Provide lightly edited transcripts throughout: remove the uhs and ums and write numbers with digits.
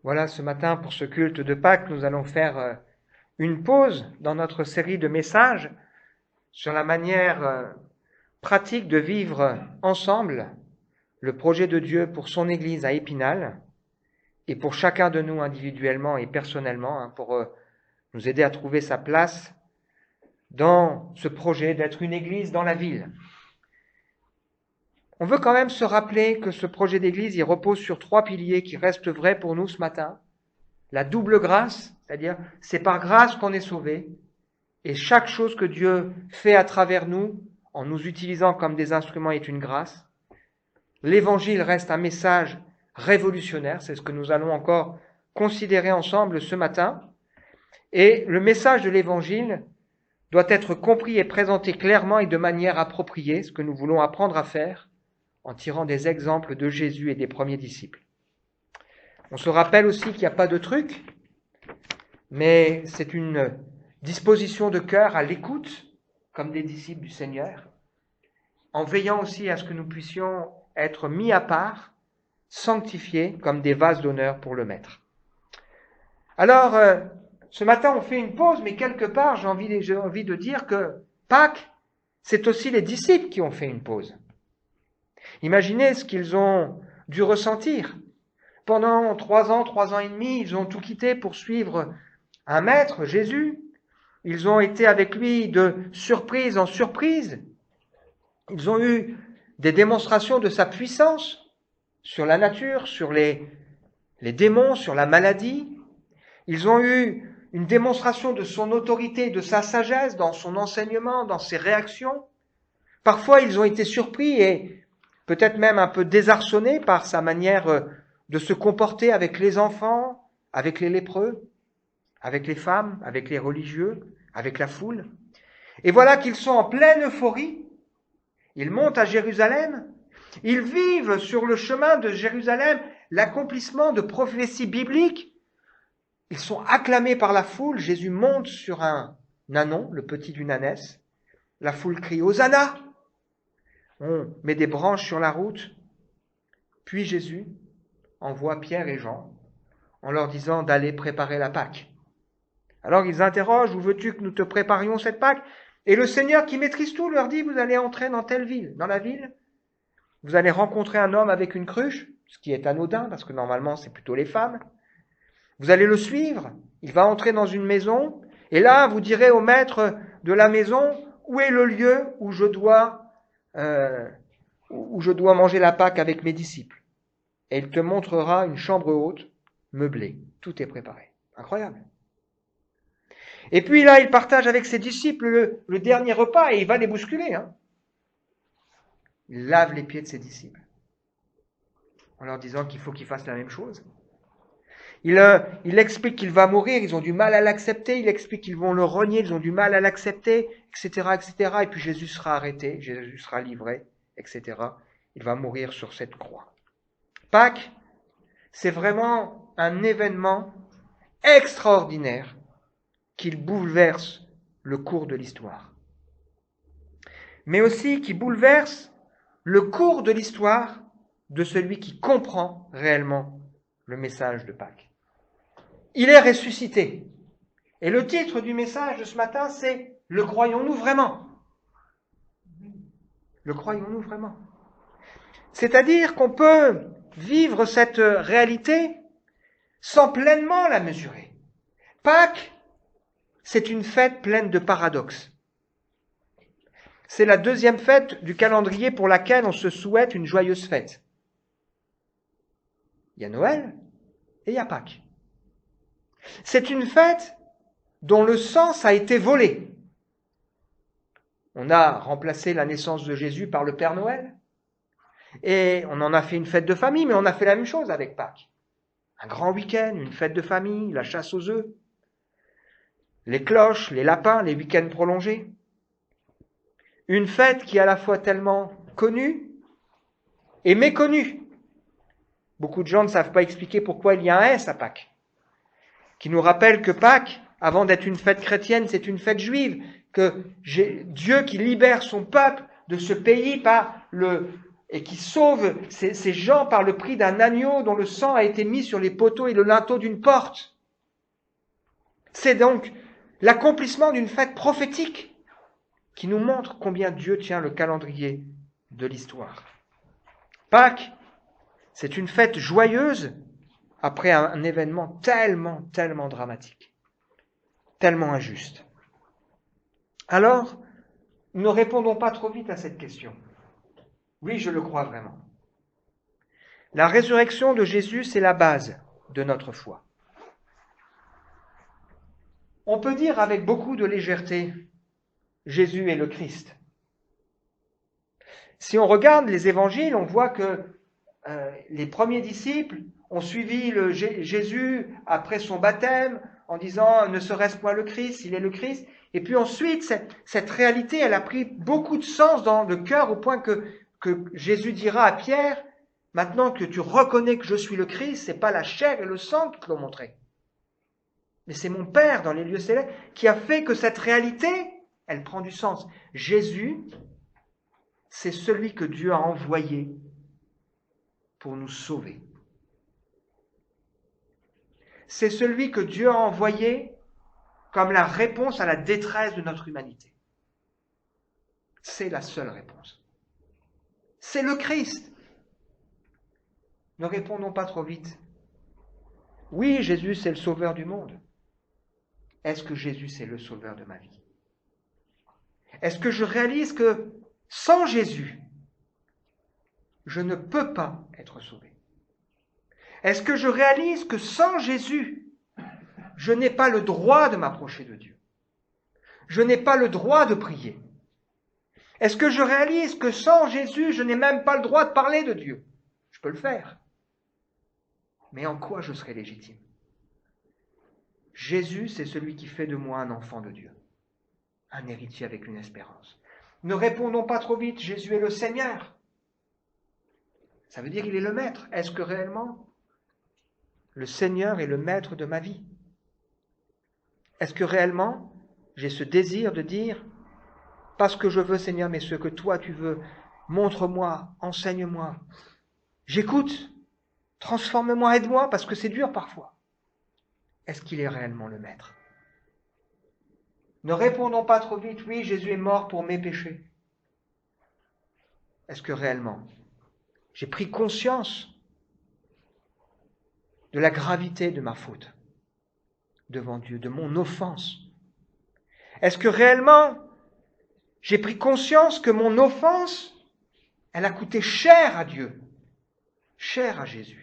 Voilà, ce matin, pour ce culte de Pâques, nous allons faire une pause dans notre série de messages sur la manière pratique de vivre ensemble le projet de Dieu pour son Église à Épinal et pour chacun de nous individuellement et personnellement, pour nous aider à trouver sa place dans ce projet d'être une Église dans la ville. On veut quand même se rappeler que ce projet d'Église, il repose sur 3 piliers qui restent vrais pour nous ce matin. La double grâce, c'est-à-dire c'est par grâce qu'on est sauvé, et chaque chose que Dieu fait à travers nous, en nous utilisant comme des instruments, est une grâce. L'Évangile reste un message révolutionnaire, c'est ce que nous allons encore considérer ensemble ce matin. Et le message de l'Évangile doit être compris et présenté clairement et de manière appropriée, ce que nous voulons apprendre à faire en tirant des exemples de Jésus et des premiers disciples. On se rappelle aussi qu'il n'y a pas de truc, mais c'est une disposition de cœur à l'écoute, comme des disciples du Seigneur, en veillant aussi à ce que nous puissions être mis à part, sanctifiés comme des vases d'honneur pour le Maître. Alors, ce matin, on fait une pause, mais quelque part, j'ai envie de dire que Pâques, c'est aussi les disciples qui ont fait une pause. Imaginez ce qu'ils ont dû ressentir. Pendant 3 ans et demi, ils ont tout quitté pour suivre un maître, Jésus. Ils ont été avec lui de surprise en surprise. Ils ont eu des démonstrations de sa puissance sur la nature, sur les démons, sur la maladie. Ils ont eu une démonstration de son autorité, de sa sagesse dans son enseignement, dans ses réactions. Parfois, ils ont été surpris et peut-être même un peu désarçonnés par sa manière de se comporter avec les enfants, avec les lépreux, avec les femmes, avec les religieux, avec la foule. Et voilà qu'ils sont en pleine euphorie. Ils montent à Jérusalem. Ils vivent sur le chemin de Jérusalem l'accomplissement de prophéties bibliques. Ils sont acclamés par la foule. Jésus monte sur un ânon, le petit d'une ânesse. La foule crie « Hosanna !» On met des branches sur la route. Puis Jésus envoie Pierre et Jean en leur disant d'aller préparer la Pâque. Alors ils interrogent « Où veux-tu que nous te préparions cette Pâque ?» Et le Seigneur qui maîtrise tout leur dit « Vous allez entrer dans telle ville. Dans la ville, vous allez rencontrer un homme avec une cruche, ce qui est anodin parce que normalement c'est plutôt les femmes. Vous allez le suivre. Il va entrer dans une maison et là vous direz au maître de la maison où est le lieu où je dois manger la Pâque avec mes disciples. Et il te montrera une chambre haute, meublée. Tout est préparé. » Incroyable. Et puis là, il partage avec ses disciples le dernier repas et il va les bousculer. Il lave les pieds de ses disciples en leur disant qu'il faut qu'ils fassent la même chose. Il explique qu'il va mourir, ils ont du mal à l'accepter. Il explique qu'ils vont le renier, ils ont du mal à l'accepter, etc., etc. Et puis Jésus sera arrêté, Jésus sera livré, etc. Il va mourir sur cette croix. Pâques, c'est vraiment un événement extraordinaire qui bouleverse le cours de l'histoire. Mais aussi qui bouleverse le cours de l'histoire de celui qui comprend réellement le message de Pâques. Il est ressuscité. Et le titre du message de ce matin, c'est « Le croyons-nous vraiment ?» Le croyons-nous vraiment? C'est-à-dire qu'on peut vivre cette réalité sans pleinement la mesurer. Pâques, c'est une fête pleine de paradoxes. C'est la 2e fête du calendrier pour laquelle on se souhaite une joyeuse fête. Il y a Noël et il y a Pâques. C'est une fête dont le sens a été volé. On a remplacé la naissance de Jésus par le Père Noël. Et on en a fait une fête de famille, mais on a fait la même chose avec Pâques. Un grand week-end, une fête de famille, la chasse aux œufs, les cloches, les lapins, les week-ends prolongés. Une fête qui est à la fois tellement connue et méconnue. Beaucoup de gens ne savent pas expliquer pourquoi il y a un S à Pâques, qui nous rappelle que Pâques, avant d'être une fête chrétienne, c'est une fête juive, que Dieu qui libère son peuple de ce pays par et qui sauve ces gens par le prix d'un agneau dont le sang a été mis sur les poteaux et le linteau d'une porte. C'est donc l'accomplissement d'une fête prophétique qui nous montre combien Dieu tient le calendrier de l'histoire. Pâques, c'est une fête joyeuse après un événement tellement dramatique, tellement injuste. Alors, ne répondons pas trop vite à cette question. Oui, je le crois vraiment. La résurrection de Jésus, c'est la base de notre foi. On peut dire avec beaucoup de légèreté, Jésus est le Christ. Si on regarde les évangiles, on voit que les premiers disciples ont suivi Jésus après son baptême en disant « Ne serait-ce point le Christ, il est le Christ ». Et puis ensuite, cette réalité, elle a pris beaucoup de sens dans le cœur au point que Jésus dira à Pierre « Maintenant que tu reconnais que je suis le Christ, c'est pas la chair et le sang qui te l'ont montré. Mais c'est mon Père dans les lieux célestes qui a fait que cette réalité, elle prend du sens. Jésus, c'est celui que Dieu a envoyé pour nous sauver. C'est celui que Dieu a envoyé comme la réponse à la détresse de notre humanité. C'est la seule réponse. C'est le Christ. Ne répondons pas trop vite. Oui, Jésus, c'est le sauveur du monde. Est-ce que Jésus, c'est le sauveur de ma vie? Est-ce que je réalise que sans Jésus, je ne peux pas être sauvé? Est-ce que je réalise que sans Jésus, je n'ai pas le droit de m'approcher de Dieu? Je n'ai pas le droit de prier? Est-ce que je réalise que sans Jésus, je n'ai même pas le droit de parler de Dieu? Je peux le faire. Mais en quoi je serai légitime? Jésus, c'est celui qui fait de moi un enfant de Dieu, un héritier avec une espérance. Ne répondons pas trop vite, Jésus est le Seigneur. Ça veut dire qu'il est le Maître. Est-ce que réellement le Seigneur est le Maître de ma vie? Est-ce que réellement j'ai ce désir de dire, pas ce que je veux Seigneur, mais ce que toi tu veux, montre-moi, enseigne-moi, j'écoute, transforme-moi, aide-moi, parce que c'est dur parfois. Est-ce qu'il est réellement le Maître? Ne répondons pas trop vite, oui, Jésus est mort pour mes péchés. Est-ce que réellement j'ai pris conscience de la gravité de ma faute devant Dieu, de mon offense? Est-ce que réellement j'ai pris conscience que mon offense, elle a coûté cher à Dieu, cher à Jésus?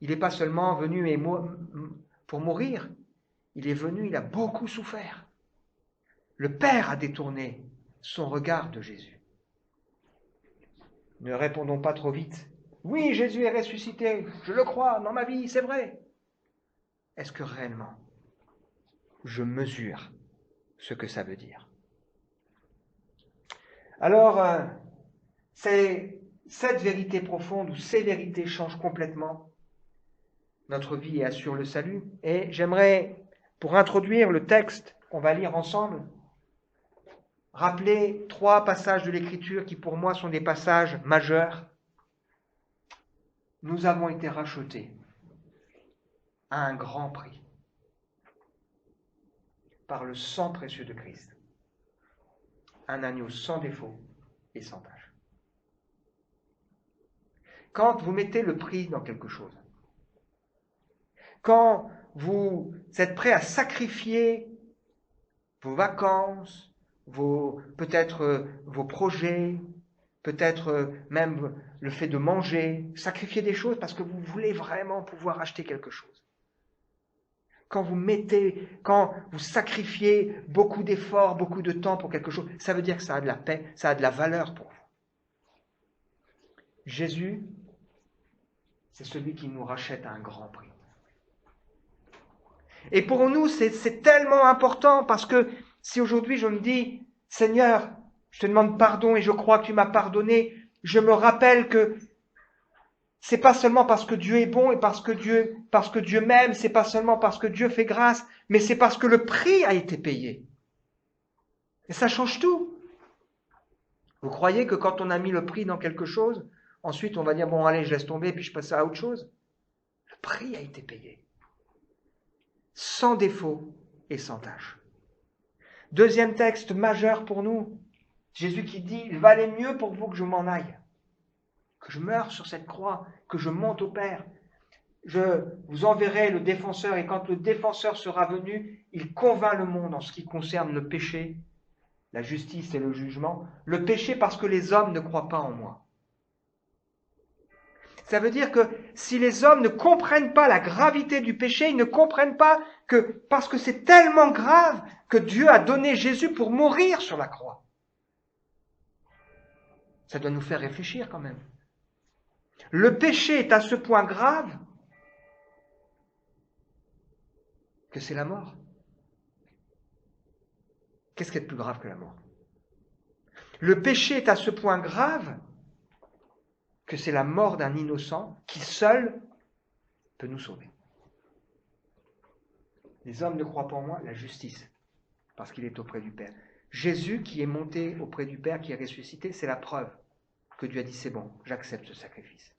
Il n'est pas seulement venu pour mourir, il est venu, il a beaucoup souffert. Le Père a détourné son regard de Jésus. Ne répondons pas trop vite. Oui, Jésus est ressuscité, je le crois dans ma vie, c'est vrai. Est-ce que réellement je mesure ce que ça veut dire? Alors, cette vérité profonde ou ces vérités changent complètement notre vie et assurent le salut. Et j'aimerais, pour introduire le texte qu'on va lire ensemble, rappeler 3 passages de l'Écriture qui pour moi sont des passages majeurs. Nous avons été rachetés à un grand prix par le sang précieux de Christ, un agneau sans défaut et sans tache. Quand vous mettez le prix dans quelque chose, quand vous êtes prêt à sacrifier vos vacances, peut-être vos projets, peut-être même le fait de manger, sacrifier des choses parce que vous voulez vraiment pouvoir acheter quelque chose. Quand vous sacrifiez beaucoup d'efforts, beaucoup de temps pour quelque chose, ça veut dire que ça a de la paix, ça a de la valeur pour vous. Jésus, c'est celui qui nous rachète à un grand prix. Et pour nous, c'est tellement important parce que si aujourd'hui je me dis, Seigneur, je te demande pardon et je crois que tu m'as pardonné, je me rappelle que c'est pas seulement parce que Dieu est bon et parce que Dieu m'aime, c'est pas seulement parce que Dieu fait grâce, mais c'est parce que le prix a été payé. Et ça change tout. Vous croyez que quand on a mis le prix dans quelque chose, ensuite on va dire, bon allez, je laisse tomber, puis je passe à autre chose? Le prix a été payé. Sans défaut et sans tâche. Deuxième texte majeur pour nous, Jésus qui dit, il valait mieux pour vous que je m'en aille, que je meure sur cette croix, que je monte au Père. Je vous enverrai le défenseur, et quand le défenseur sera venu, il convainc le monde en ce qui concerne le péché, la justice et le jugement. Le péché parce que les hommes ne croient pas en moi. Ça veut dire que si les hommes ne comprennent pas la gravité du péché, ils ne comprennent pas que parce que c'est tellement grave que Dieu a donné Jésus pour mourir sur la croix. Ça doit nous faire réfléchir quand même. Le péché est à ce point grave que c'est la mort. Qu'est-ce qui est de plus grave que la mort? Le péché est à ce point grave que c'est la mort d'un innocent qui seul peut nous sauver. Les hommes ne croient pas en moi, la justice, parce qu'il est auprès du Père. Jésus qui est monté auprès du Père, qui est ressuscité, c'est la preuve que Dieu a dit, c'est bon, j'accepte ce sacrifice.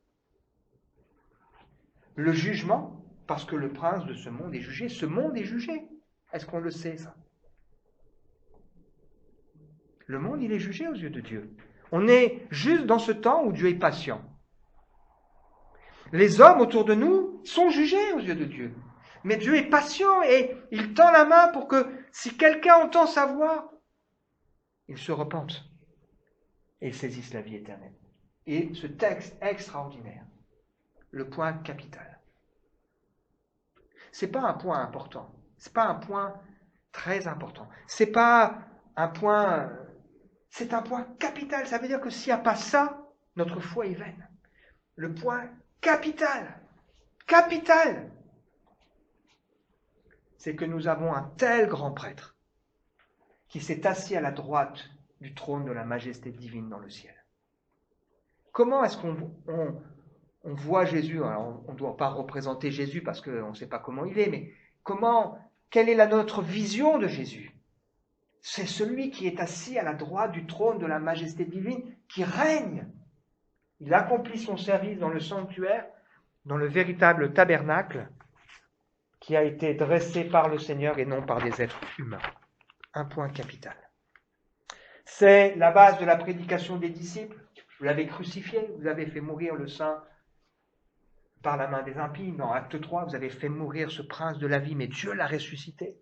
Le jugement, parce que le prince de ce monde est jugé. Ce monde est jugé. Est-ce qu'on le sait, ça? Le monde, il est jugé aux yeux de Dieu. On est juste dans ce temps où Dieu est patient. Les hommes autour de nous sont jugés aux yeux de Dieu. Mais Dieu est patient et il tend la main pour que si quelqu'un entend sa voix, il se repente et saisisse la vie éternelle. Et ce texte extraordinaire, le point capital. C'est pas un point important. C'est pas un point très important. C'est pas un point. C'est un point capital. Ça veut dire que s'il n'y a pas ça, notre foi est vaine. Le point capital, c'est que nous avons un tel grand prêtre qui s'est assis à la droite du trône de la majesté divine dans le ciel. Comment est-ce qu'on voit Jésus? Alors, on ne doit pas représenter Jésus parce qu'on ne sait pas comment il est, mais quelle est notre vision de Jésus? C'est celui qui est assis à la droite du trône de la majesté divine, qui règne. Il accomplit son service dans le sanctuaire, dans le véritable tabernacle qui a été dressé par le Seigneur et non par des êtres humains. Un point capital. C'est la base de la prédication des disciples. Vous l'avez crucifié, vous avez fait mourir le saint par la main des impies. Dans Acte 3, vous avez fait mourir ce prince de la vie, mais Dieu l'a ressuscité.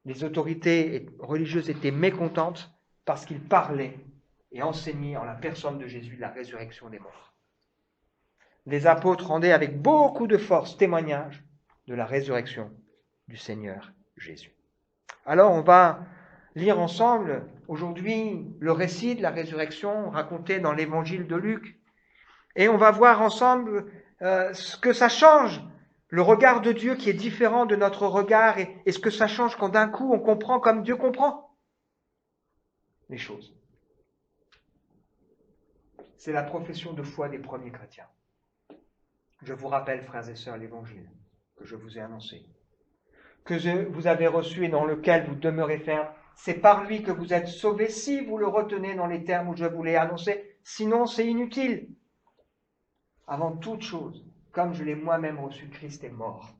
Les autorités religieuses étaient mécontentes parce qu'il parlait et enseignait en la personne de Jésus la résurrection des morts. Les apôtres rendaient avec beaucoup de force témoignage de la résurrection du Seigneur Jésus. Alors on va lire ensemble aujourd'hui le récit de la résurrection raconté dans l'évangile de Luc. Et on va voir ensemble ce que ça change, le regard de Dieu qui est différent de notre regard, et ce que ça change quand d'un coup on comprend comme Dieu comprend les choses. C'est la profession de foi des premiers chrétiens. Je vous rappelle, frères et sœurs, l'évangile que je vous ai annoncé, que vous avez reçu et dans lequel vous demeurez ferme. C'est par lui que vous êtes sauvés si vous le retenez dans les termes où je vous l'ai annoncé. Sinon, c'est inutile. Avant toute chose, comme je l'ai moi-même reçu, Christ est mort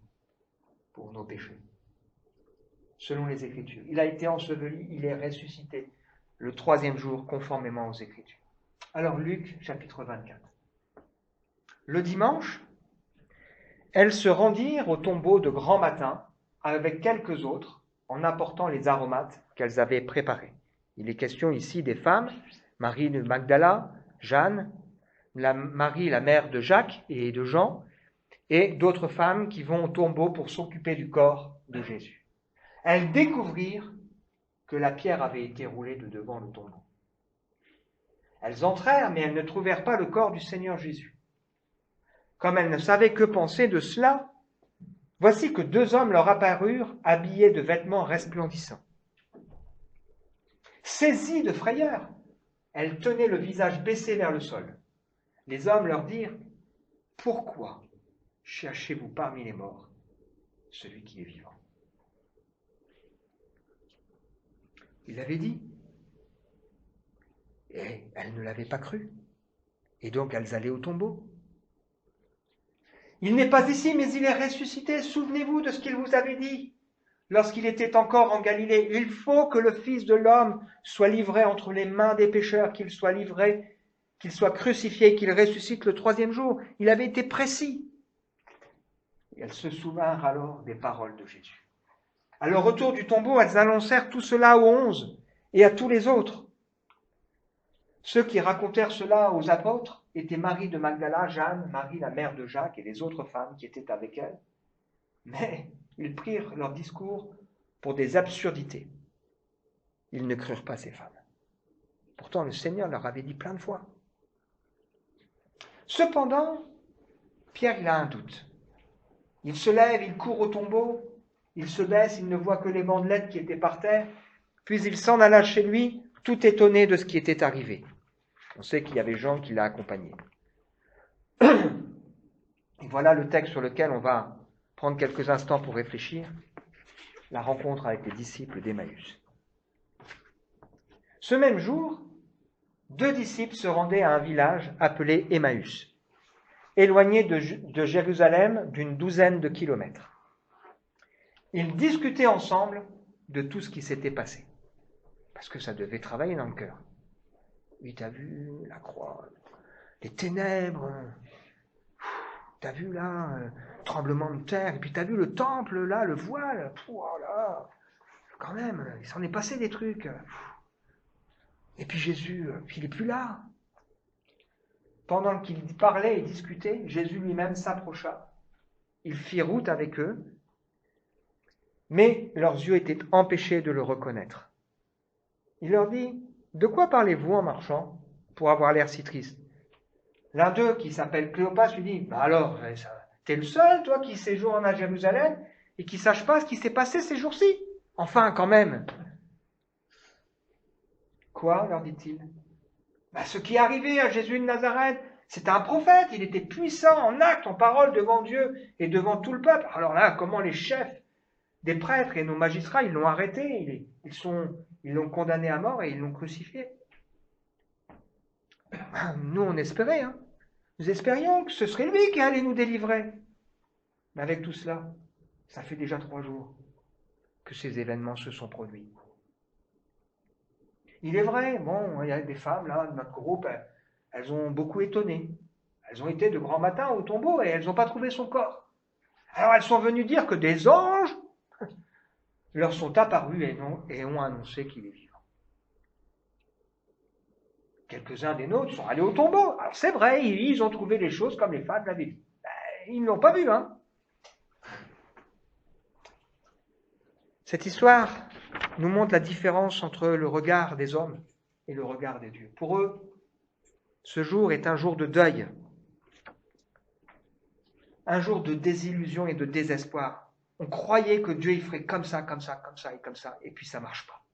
pour nos péchés. Selon les Écritures. Il a été enseveli, il est ressuscité le 3e jour, conformément aux Écritures. Alors, Luc, chapitre 24. Le dimanche, elles se rendirent au tombeau de grand matin avec quelques autres en apportant les aromates qu'elles avaient préparés. Il est question ici des femmes, Marie de Magdala, Jeanne, Marie, la mère de Jacques et de Jean, et d'autres femmes qui vont au tombeau pour s'occuper du corps de Jésus. Elles découvrirent que la pierre avait été roulée de devant le tombeau. Elles entrèrent, mais elles ne trouvèrent pas le corps du Seigneur Jésus. Comme elles ne savaient que penser de cela, voici que 2 hommes leur apparurent, habillés de vêtements resplendissants. Saisies de frayeur, elles tenaient le visage baissé vers le sol. Les hommes leur dirent, « Pourquoi cherchez-vous parmi les morts celui qui est vivant ?» Il l'avait dit. Et elles ne l'avaient pas cru. Et donc elles allaient au tombeau. Il n'est pas ici, mais il est ressuscité. Souvenez-vous de ce qu'il vous avait dit lorsqu'il était encore en Galilée. Il faut que le Fils de l'homme soit livré entre les mains des pécheurs, qu'il soit livré, qu'il soit crucifié, qu'il ressuscite le troisième jour. Il avait été précis. Et elles se souvinrent alors des paroles de Jésus. À leur retour du tombeau, elles annoncèrent tout cela aux 11 et à tous les autres. Ceux qui racontèrent cela aux apôtres étaient Marie de Magdala, Jeanne, Marie la mère de Jacques et les autres femmes qui étaient avec elles. Mais ils prirent leur discours pour des absurdités. Ils ne crurent pas ces femmes. Pourtant, le Seigneur leur avait dit plein de fois. Cependant, Pierre, il a un doute. Il se lève, il court au tombeau, il se baisse, il ne voit que les bandelettes qui étaient par terre, puis il s'en alla chez lui, tout étonné de ce qui était arrivé. On sait qu'il y avait Jean qui l'a accompagné. Et voilà le texte sur lequel on va prendre quelques instants pour réfléchir, la rencontre avec les disciples d'Emmaüs. Ce même jour, 2 disciples se rendaient à un village appelé Emmaüs, éloigné de Jérusalem d'une 12aine de kilomètres. Ils discutaient ensemble de tout ce qui s'était passé, parce que ça devait travailler dans le cœur. Oui, t'as vu la croix, les ténèbres, t'as vu là, tremblement de terre, et puis t'as vu le temple là, le voile, voilà, quand même, il s'en est passé des trucs. Et puis Jésus, il n'est plus là. Pendant qu'ils parlaient et discutaient, Jésus lui-même s'approcha. Il fit route avec eux, mais leurs yeux étaient empêchés de le reconnaître. Il leur dit, « De quoi parlez-vous en marchant pour avoir l'air si triste ?» L'un d'eux, qui s'appelle Cléopas, lui dit, « Bah alors, t'es le seul, toi, qui séjourne à Jérusalem et qui sache pas ce qui s'est passé ces jours-ci. Enfin, quand même. » Quoi, leur dit-il? Ce qui est arrivé à Jésus de Nazareth, c'était un prophète, il était puissant en actes, en paroles devant Dieu et devant tout le peuple. Alors là, comment les chefs des prêtres et nos magistrats, ils l'ont arrêté, ils l'ont condamné à mort et ils l'ont crucifié. Nous, on espérait, hein. Nous espérions que ce serait lui qui allait nous délivrer. Mais avec tout cela, ça fait déjà 3 jours que ces événements se sont produits. Il est vrai, bon, il y a des femmes là de notre groupe, elles ont beaucoup étonné. Elles ont été de grand matin au tombeau et elles n'ont pas trouvé son corps. Alors elles sont venues dire que des anges leur sont apparus et ont annoncé qu'il est vivant. Quelques-uns des nôtres sont allés au tombeau. Alors c'est vrai, ils ont trouvé les choses comme les femmes l'avaient dit. Ils ne l'ont pas vu, hein. Cette histoire nous montre la différence entre le regard des hommes et le regard des dieux. Pour eux, ce jour est un jour de deuil, un jour de désillusion et de désespoir. On croyait que Dieu il ferait comme ça, comme ça, comme ça et comme ça, et puis ça ne marche pas.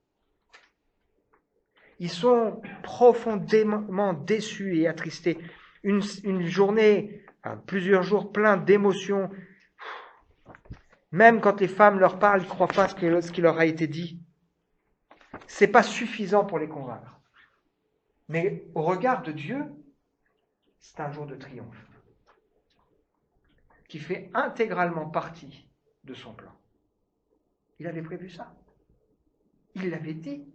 Ils sont profondément déçus et attristés. Une journée, plusieurs jours pleins d'émotions. Même quand les femmes leur parlent, ils ne croient pas ce qui leur a été dit. Ce n'est pas suffisant pour les convaincre. Mais au regard de Dieu, c'est un jour de triomphe qui fait intégralement partie de son plan. Il avait prévu ça. Il l'avait dit.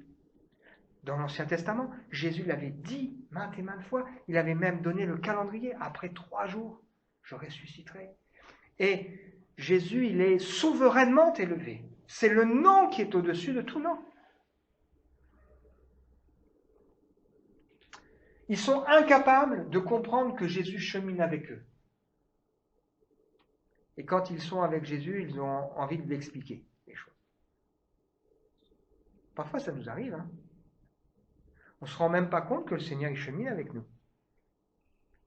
Dans l'Ancien Testament, Jésus l'avait dit maintes et maintes fois. Il avait même donné le calendrier. Après 3 jours, je ressusciterai. Et Jésus, il est souverainement élevé. C'est le nom qui est au-dessus de tout nom. Ils sont incapables de comprendre que Jésus chemine avec eux. Et quand ils sont avec Jésus, ils ont envie de l'expliquer, les choses. Parfois, ça nous arrive, hein. On ne se rend même pas compte que le Seigneur il chemine avec nous.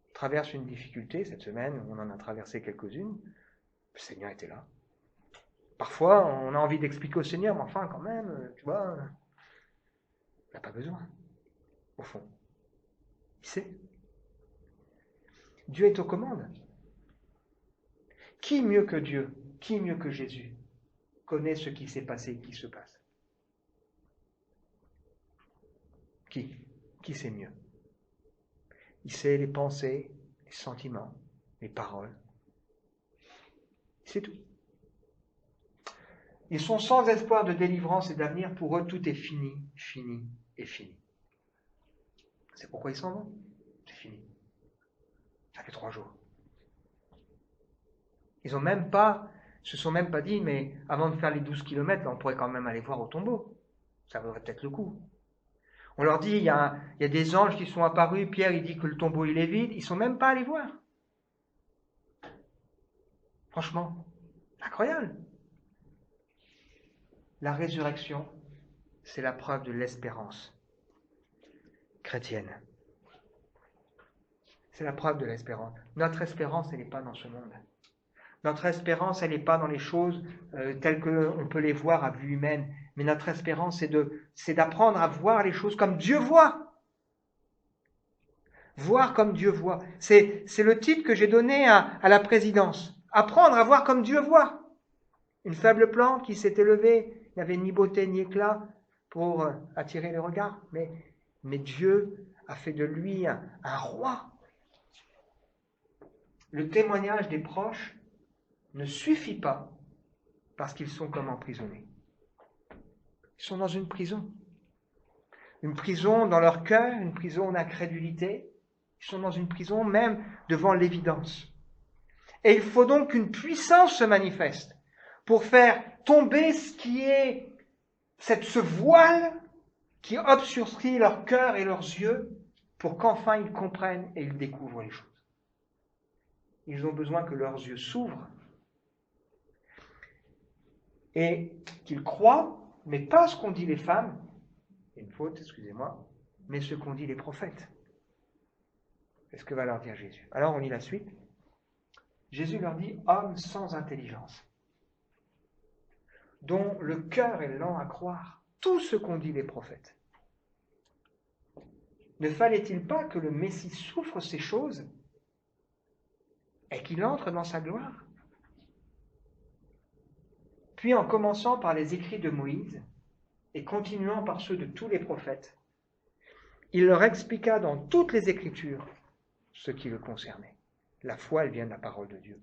On traverse une difficulté cette semaine, on en a traversé quelques-unes, le Seigneur était là. Parfois, on a envie d'expliquer au Seigneur, mais enfin, quand même, tu vois, il n'a pas besoin, au fond. Il sait. Dieu est aux commandes. Qui mieux que Dieu, qui mieux que Jésus, connaît ce qui s'est passé et qui se passe? Qui qu'il sait mieux. Il sait les pensées, les sentiments, les paroles. C'est tout. Ils sont sans espoir de délivrance et d'avenir. Pour eux, tout est fini, fini et fini. C'est pourquoi ils s'en vont. C'est fini. Ça fait 3 jours. Ils se sont même pas dit, mais avant de faire les 12 kilomètres, on pourrait quand même aller voir au tombeau. Ça vaudrait peut-être le coup. On leur dit, il y a des anges qui sont apparus, Pierre il dit que le tombeau il est vide, ils sont même pas allés voir. Franchement, incroyable. La résurrection, c'est la preuve de l'espérance chrétienne. C'est la preuve de l'espérance. Notre espérance, elle n'est pas dans ce monde. Notre espérance, elle n'est pas dans les choses telles qu'on peut les voir à vue humaine. Mais notre espérance, c'est d'apprendre à voir les choses comme Dieu voit. Voir comme Dieu voit. C'est le titre que j'ai donné à la présidence. Apprendre à voir comme Dieu voit. Une faible plante qui s'était levée, il n'y avait ni beauté ni éclat pour attirer les regards. Mais Dieu a fait de lui un roi. Le témoignage des proches ne suffit pas parce qu'ils sont comme emprisonnés. Ils sont dans une prison. Une prison dans leur cœur, une prison d'incrédulité. Ils sont dans une prison même devant l'évidence. Et il faut donc qu'une puissance se manifeste pour faire tomber ce qui est ce voile qui obscurcit leur cœur et leurs yeux pour qu'enfin ils comprennent et ils découvrent les choses. Ils ont besoin que leurs yeux s'ouvrent et qu'ils croient, mais pas ce qu'ont dit les femmes, c'est une faute, excusez-moi, mais ce qu'ont dit les prophètes. C'est ce que va leur dire Jésus. Alors on lit la suite. Jésus leur dit, hommes sans intelligence, dont le cœur est lent à croire tout ce qu'ont dit les prophètes. Ne fallait-il pas que le Messie souffre ces choses et qu'il entre dans sa gloire? Puis en commençant par les écrits de Moïse et continuant par ceux de tous les prophètes, il leur expliqua dans toutes les Écritures ce qui le concernait. La foi, elle vient de la parole de Dieu.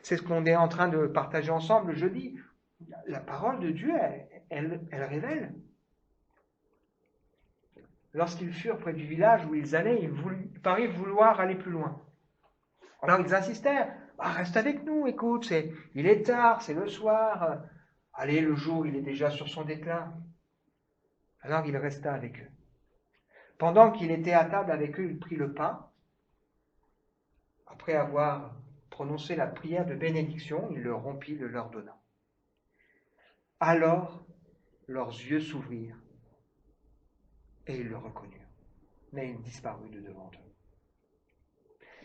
C'est ce qu'on est en train de partager ensemble le jeudi. La parole de Dieu, elle révèle. Lorsqu'ils furent près du village où ils allaient, ils parurent vouloir aller plus loin. Alors ils insistèrent. Reste avec nous, écoute, il est tard, c'est le soir. Allez, le jour, il est déjà sur son déclin. Alors il resta avec eux. Pendant qu'il était à table avec eux, il prit le pain. Après avoir prononcé la prière de bénédiction, il le rompit, le leur donna. Alors leurs yeux s'ouvrirent et ils le reconnurent. Mais il disparut de devant eux.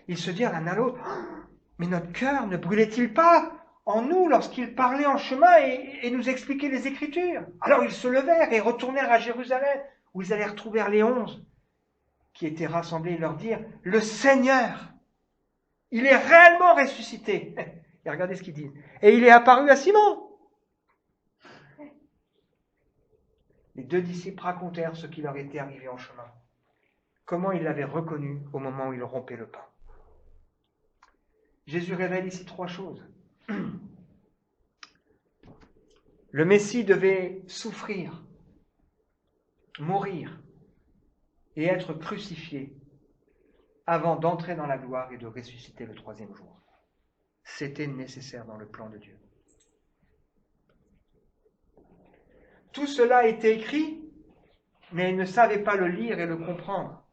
Ils se dirent l'un à l'autre, mais notre cœur ne brûlait-il pas en nous lorsqu'il parlait en chemin et nous expliquait les Écritures? Alors ils se levèrent et retournèrent à Jérusalem, où ils allèrent trouver les 11 qui étaient rassemblés et leur dirent, le Seigneur, il est réellement ressuscité. Et regardez ce qu'ils disent. Et il est apparu à Simon. Les 2 disciples racontèrent ce qui leur était arrivé en chemin, comment ils l'avaient reconnu au moment où il rompait le pain. Jésus révèle ici 3 choses. Le Messie devait souffrir, mourir et être crucifié avant d'entrer dans la gloire et de ressusciter le 3e jour. C'était nécessaire dans le plan de Dieu. Tout cela a été écrit, mais ils ne savaient pas le lire et le comprendre.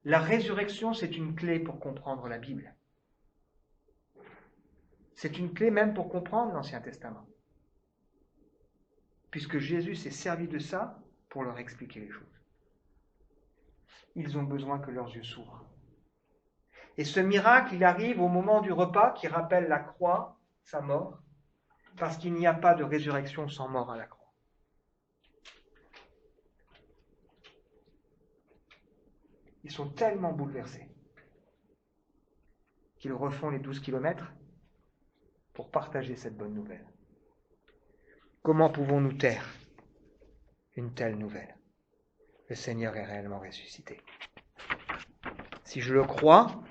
La résurrection, c'est une clé pour comprendre la Bible. C'est une clé même pour comprendre l'Ancien Testament. Puisque Jésus s'est servi de ça pour leur expliquer les choses. Ils ont besoin que leurs yeux s'ouvrent. Et ce miracle, il arrive au moment du repas qui rappelle la croix, sa mort, parce qu'il n'y a pas de résurrection sans mort à la croix. Ils sont tellement bouleversés qu'ils refont les 12 kilomètres pour partager cette bonne nouvelle. Comment pouvons-nous taire une telle nouvelle? le Seigneur est réellement ressuscité. Si je le crois,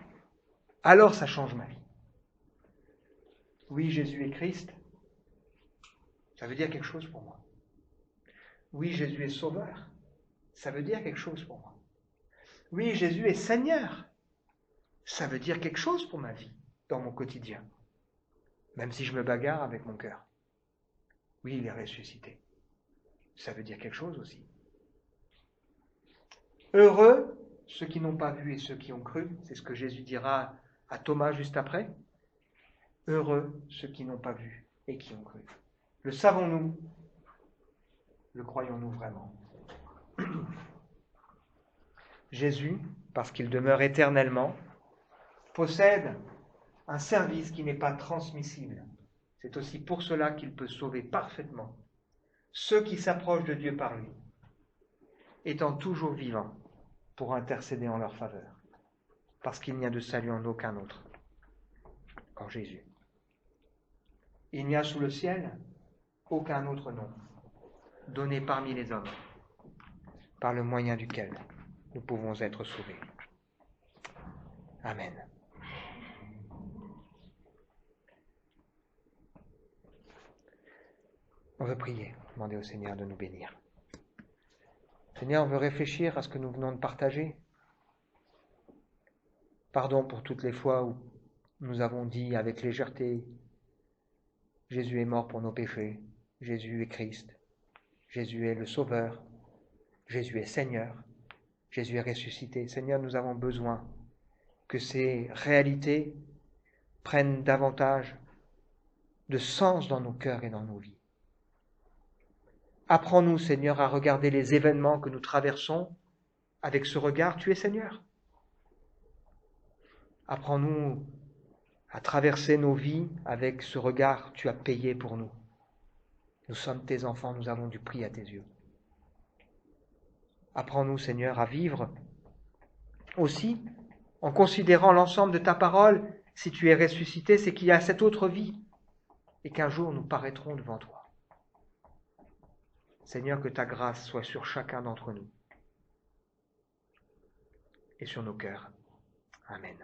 alors ça change ma vie. Oui, Jésus est Christ, ça veut dire quelque chose pour moi. Oui, Jésus est Sauveur, ça veut dire quelque chose pour moi. Oui, Jésus est Seigneur, ça veut dire quelque chose pour ma vie, dans mon quotidien, même si je me bagarre avec mon cœur. Oui, il est ressuscité, ça veut dire quelque chose aussi. Heureux ceux qui n'ont pas vu et ceux qui ont cru, c'est ce que Jésus dira à Thomas juste après. Heureux ceux qui n'ont pas vu et qui ont cru. Le savons-nous? Le croyons-nous vraiment? Jésus, parce qu'il demeure éternellement, possède un service qui n'est pas transmissible. C'est aussi pour cela qu'il peut sauver parfaitement ceux qui s'approchent de Dieu par lui, étant toujours vivants pour intercéder en leur faveur, parce qu'il n'y a de salut en aucun autre qu'en Jésus. Il n'y a sous le ciel aucun autre nom donné parmi les hommes, par le moyen duquel nous pouvons être sauvés. Amen. On veut prier, demander au Seigneur de nous bénir. Seigneur, on veut réfléchir à ce que nous venons de partager. Pardon pour toutes les fois où nous avons dit avec légèreté, Jésus est mort pour nos péchés, Jésus est Christ, Jésus est le Sauveur, Jésus est Seigneur, Jésus est ressuscité. Seigneur, nous avons besoin que ces réalités prennent davantage de sens dans nos cœurs et dans nos vies. Apprends-nous, Seigneur, à regarder les événements que nous traversons avec ce regard, tu es Seigneur. Apprends-nous à traverser nos vies avec ce regard, tu as payé pour nous. Nous sommes tes enfants, nous avons du prix à tes yeux. Apprends-nous, Seigneur, à vivre aussi en considérant l'ensemble de ta parole. Si tu es ressuscité, c'est qu'il y a cette autre vie et qu'un jour nous paraîtrons devant toi. Seigneur, que ta grâce soit sur chacun d'entre nous et sur nos cœurs. Amen.